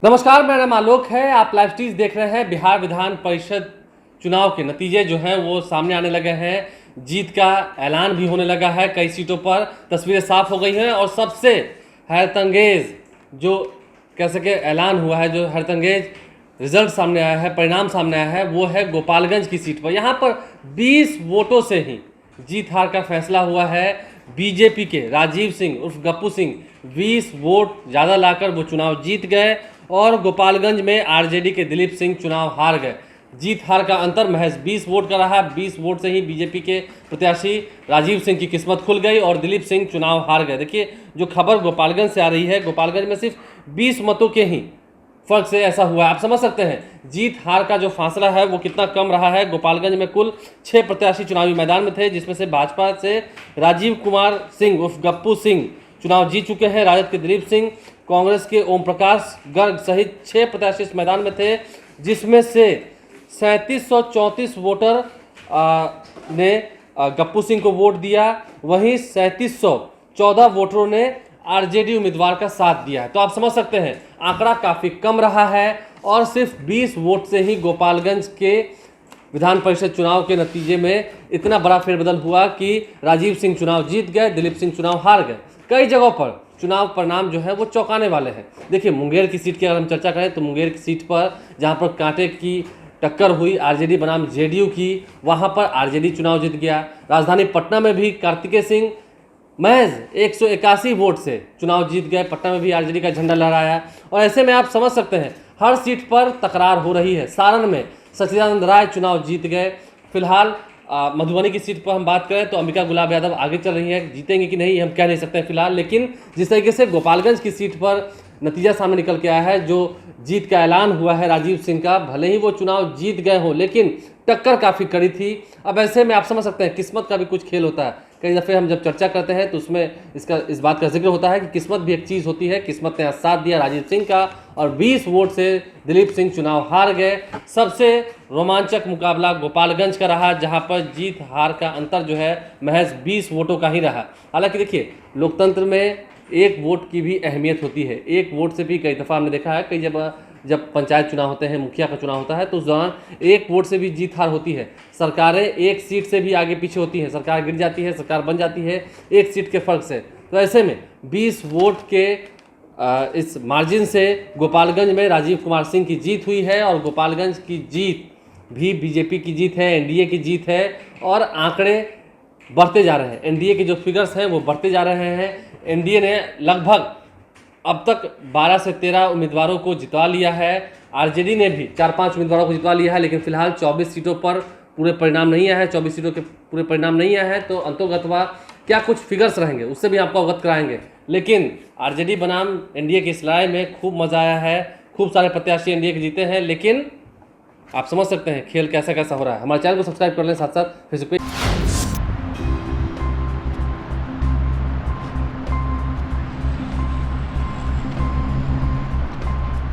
नमस्कार, मेरा नाम आलोक है। आप लाइव स्ट्रीज देख रहे हैं। बिहार विधान परिषद चुनाव के नतीजे जो हैं वो सामने आने लगे हैं। जीत का ऐलान भी होने लगा है। कई सीटों पर तस्वीरें साफ हो गई हैं और सबसे हैरतअंगेज जो कह सके ऐलान हुआ है, जो हैरतअंगेज रिजल्ट सामने आया है, परिणाम सामने आया है, वो है गोपालगंज की सीट पर। यहाँ पर 20 वोटों से ही जीत हार का फैसला हुआ है। बीजेपी के राजीव सिंह उर्फ गप्पू सिंह 20 वोट ज़्यादा लाकर वो चुनाव जीत गए और गोपालगंज में आरजेडी के दिलीप सिंह चुनाव हार गए। जीत हार का अंतर महज 20 वोट का रहा। 20 वोट से ही बीजेपी के प्रत्याशी राजीव सिंह की किस्मत खुल गई और दिलीप सिंह चुनाव हार गए। देखिए, जो खबर गोपालगंज से आ रही है, गोपालगंज में सिर्फ 20 मतों के ही फर्क से ऐसा हुआ है। आप समझ सकते हैं जीत हार का जो फासला है वो कितना कम रहा है। गोपालगंज में कुल 6 प्रत्याशी चुनावी मैदान में थे, जिसमें से भाजपा से राजीव कुमार सिंह उर्फ गप्पू सिंह चुनाव जीत चुके हैं। राजद के दिलीप सिंह, कांग्रेस के ओम प्रकाश गर्ग सहित 6 प्रत्याशी इस मैदान में थे, जिसमें से 3734 वोटर ने गप्पू सिंह को वोट दिया। वहीं 3714 वोटरों ने आरजेडी उम्मीदवार का साथ दिया है। तो आप समझ सकते हैं आंकड़ा काफ़ी कम रहा है और सिर्फ 20 वोट से ही गोपालगंज के विधान परिषद चुनाव के नतीजे में इतना बड़ा फेरबदल हुआ कि राजीव सिंह चुनाव जीत गए, दिलीप सिंह चुनाव हार गए। कई जगहों पर चुनाव परिणाम जो है वो चौंकाने वाले हैं। देखिए, मुंगेर की सीट की अगर हम चर्चा करें तो मुंगेर की सीट पर जहां पर कांटे की टक्कर हुई आरजेडी बनाम जेडीयू की, वहां पर आरजेडी चुनाव जीत गया। राजधानी पटना में भी कार्तिकेय सिंह महज 181 वोट से चुनाव जीत गए। पटना में भी आरजेडी का झंडा लहराया और ऐसे में आप समझ सकते हैं हर सीट पर तकरार हो रही है। सारण में सच्चिदानंद राय चुनाव जीत गए। फिलहाल मधुबनी की सीट पर हम बात करें तो अंबिका गुलाब यादव आगे चल रही है। जीतेंगे कि नहीं हम कह नहीं सकते हैं फिलहाल, लेकिन जिस तरीके से गोपालगंज की सीट पर नतीजा सामने निकल के आया है, जो जीत का ऐलान हुआ है राजीव सिंह का, भले ही वो चुनाव जीत गए हों लेकिन टक्कर काफ़ी कड़ी थी। अब ऐसे में आप समझ सकते हैं किस्मत का भी कुछ खेल होता है। कई दफ़े हम जब चर्चा करते हैं तो उसमें इस बात का जिक्र होता है कि किस्मत भी एक चीज़ होती है। किस्मत ने साथ दिया राजीव सिंह का और 20 वोट से दिलीप सिंह चुनाव हार गए। सबसे रोमांचक मुकाबला गोपालगंज का रहा, जहां पर जीत हार का अंतर जो है महज 20 वोटों का ही रहा। हालांकि देखिए, लोकतंत्र में एक वोट की भी अहमियत होती है। एक वोट से भी कई दफ़ा हमने देखा है, कई जब पंचायत चुनाव होते हैं, मुखिया का चुनाव होता है, तो उस दौरान एक वोट से भी जीत हार होती है। सरकारें एक सीट से भी आगे पीछे होती हैं, सरकार गिर जाती है, सरकार बन जाती है एक सीट के फर्क से। तो ऐसे में 20 वोट के इस मार्जिन से गोपालगंज में राजीव कुमार सिंह की जीत हुई है और गोपालगंज की जीत भी बीजेपी की जीत है, एनडीए की जीत है और आंकड़े बढ़ते जा रहे हैं। एनडीए के जो फिगर्स हैं वो बढ़ते जा रहे हैं। एनडीए ने लगभग अब तक 12 से 13 उम्मीदवारों को जितवा लिया है। आरजेडी ने भी 4-5 उम्मीदवारों को जितवा लिया है, लेकिन फिलहाल 24 सीटों पर पूरे परिणाम नहीं आया है। 24 सीटों के पूरे परिणाम नहीं आए हैं, तो अंतोगत्वा क्या कुछ फिगर्स रहेंगे उससे भी आपको अवगत कराएंगे। लेकिन आरजेडी बनाम एनडीए की इस लड़ाई में खूब मजा आया है। खूब सारे प्रत्याशी एनडीए के जीते हैं, लेकिन आप समझ सकते हैं खेल कैसा कैसा हो रहा है। हमारे चैनल को सब्सक्राइब कर लें, साथ साथ फेसबुक पे